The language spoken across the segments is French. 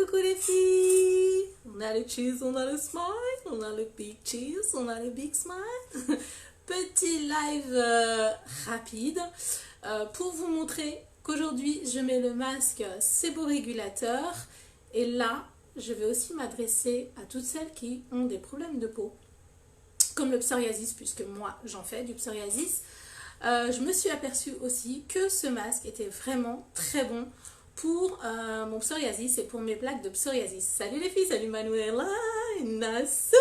coucou les filles. On a le cheese, on a le smile, on a le big cheese, on a le big smile. Petit live rapide pour vous montrer qu'aujourd'hui je mets le masque séborégulateur. Et là, je vais aussi m'adresser à toutes celles qui ont des problèmes de peau, comme le psoriasis, puisque moi j'en fais du psoriasis. Je me suis aperçue aussi que ce masque était vraiment très bon pour mon psoriasis et pour mes plaques de psoriasis. Salut les filles, salut Manuela et Nassou.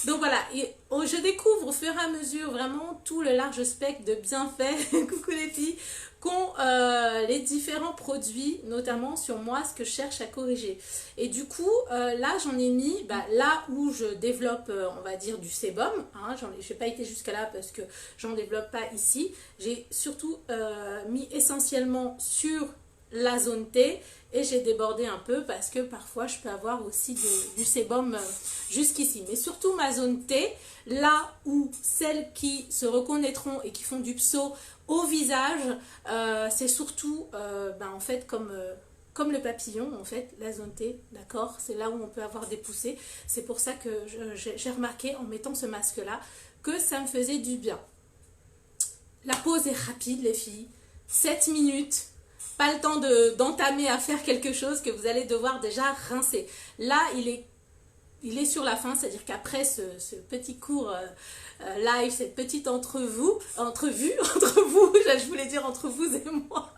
Donc voilà, et je découvre au fur et à mesure vraiment tout le large spectre de bienfaits, coucou les filles, qu'ont les différents produits, notamment sur moi, ce que je cherche à corriger. Et du coup, là j'en ai mis, là où je développe, on va dire, du sébum, hein, je n'ai pas été jusqu'à là parce que j'en développe pas ici, j'ai surtout mis essentiellement sur la zone T et j'ai débordé un peu parce que parfois je peux avoir aussi du sébum jusqu'ici, mais surtout ma zone T, là où celles qui se reconnaîtront et qui font du pso au visage, c'est surtout en fait comme le papillon, en fait, la zone T, d'accord, c'est là où on peut avoir des poussées. C'est pour ça que j'ai remarqué en mettant ce masque là que ça me faisait du bien. La pause est rapide les filles, 7 minutes. Pas le temps d'entamer à faire quelque chose que vous allez devoir déjà rincer. Là, il est sur la fin, c'est-à-dire qu'après ce petit cours live, cette petite entrevue, entre vous, je voulais dire entre vous et moi.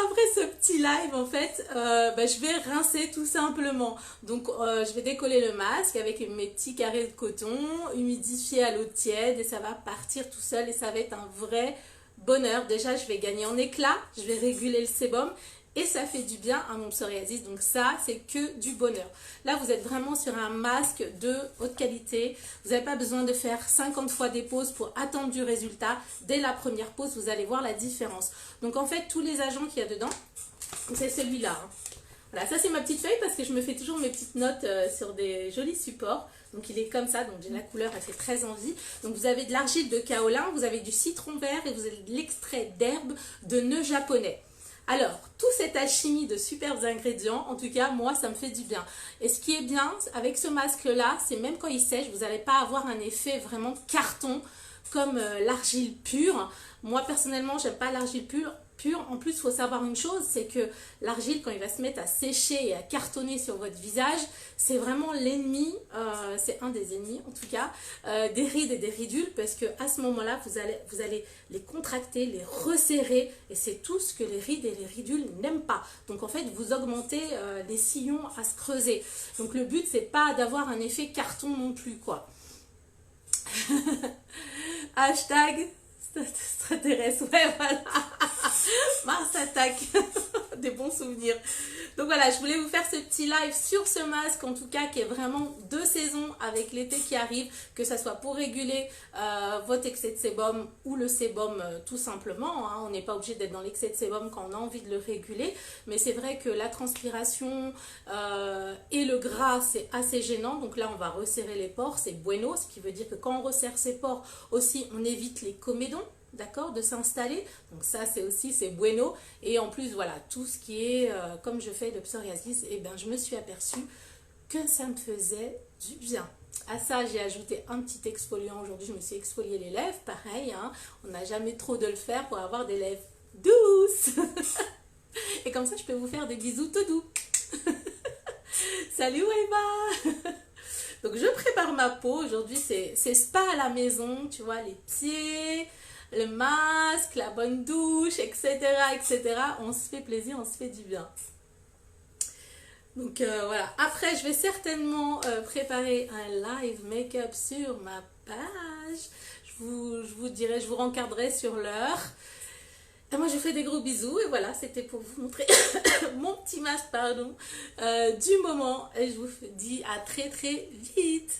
Après ce petit live, en fait, je vais rincer tout simplement. Donc, je vais décoller le masque avec mes petits carrés de coton, humidifier à l'eau tiède et ça va partir tout seul et ça va être un vrai bonheur. Déjà je vais gagner en éclat, je vais réguler le sébum et ça fait du bien à mon psoriasis, donc ça c'est que du bonheur. Là vous êtes vraiment sur un masque de haute qualité, vous n'avez pas besoin de faire 50 fois des pauses pour attendre du résultat. Dès la première pause vous allez voir la différence. Donc en fait tous les agents qu'il y a dedans, c'est celui-là, hein. Voilà, ça c'est ma petite feuille parce que je me fais toujours mes petites notes sur des jolis supports. Donc il est comme ça, donc j'ai la couleur, elle fait très envie. Donc vous avez de l'argile de kaolin, vous avez du citron vert et vous avez de l'extrait d'herbe de nœud japonais. Alors, toute cette alchimie de superbes ingrédients, en tout cas, moi, ça me fait du bien. Et ce qui est bien avec ce masque-là, c'est même quand il sèche, vous n'allez pas avoir un effet vraiment carton comme l'argile pure. Moi, personnellement, j'aime pas l'argile pure. En plus, il faut savoir une chose, c'est que l'argile, quand il va se mettre à sécher et à cartonner sur votre visage, c'est vraiment l'ennemi, c'est un des ennemis en tout cas, des rides et des ridules, parce que à ce moment-là, vous allez les contracter, les resserrer, et c'est tout ce que les rides et les ridules n'aiment pas. Donc en fait, vous augmentez les sillons à se creuser. Donc le but, c'est pas d'avoir un effet carton non plus, quoi. Hashtag extraterrestre, ouais, voilà. Mars attaque. Des bons souvenirs. Donc voilà, je voulais vous faire ce petit live sur ce masque, en tout cas qui est vraiment de saison avec l'été qui arrive, que ça soit pour réguler votre excès de sébum ou le sébum tout simplement, hein. On n'est pas obligé d'être dans l'excès de sébum quand on a envie de le réguler, mais c'est vrai que la transpiration et le gras c'est assez gênant, donc là on va resserrer les pores, c'est bueno, ce qui veut dire que quand on resserre ses pores aussi on évite les comédons, d'accord, de s'installer. Donc ça c'est aussi, c'est bueno. Et en plus voilà, tout ce qui est comme je fais de psoriasis, et je me suis aperçue que ça me faisait du bien. À ça j'ai ajouté un petit exfoliant. Aujourd'hui je me suis exfolié les lèvres, pareil, hein. On n'a jamais trop de le faire pour avoir des lèvres douces. Et comme ça je peux vous faire des bisous tout doux. Salut Weba. Donc je prépare ma peau. Aujourd'hui c'est spa à la maison, tu vois, les pieds, le masque, la bonne douche, etc., etc. On se fait plaisir, on se fait du bien. Donc voilà. Après, je vais certainement préparer un live make-up sur ma page. Je vous dirai, je vous rencadrerai sur l'heure. Et moi, je vous fais des gros bisous. Et voilà, c'était pour vous montrer mon petit masque, pardon, du moment. Et je vous dis à très très vite.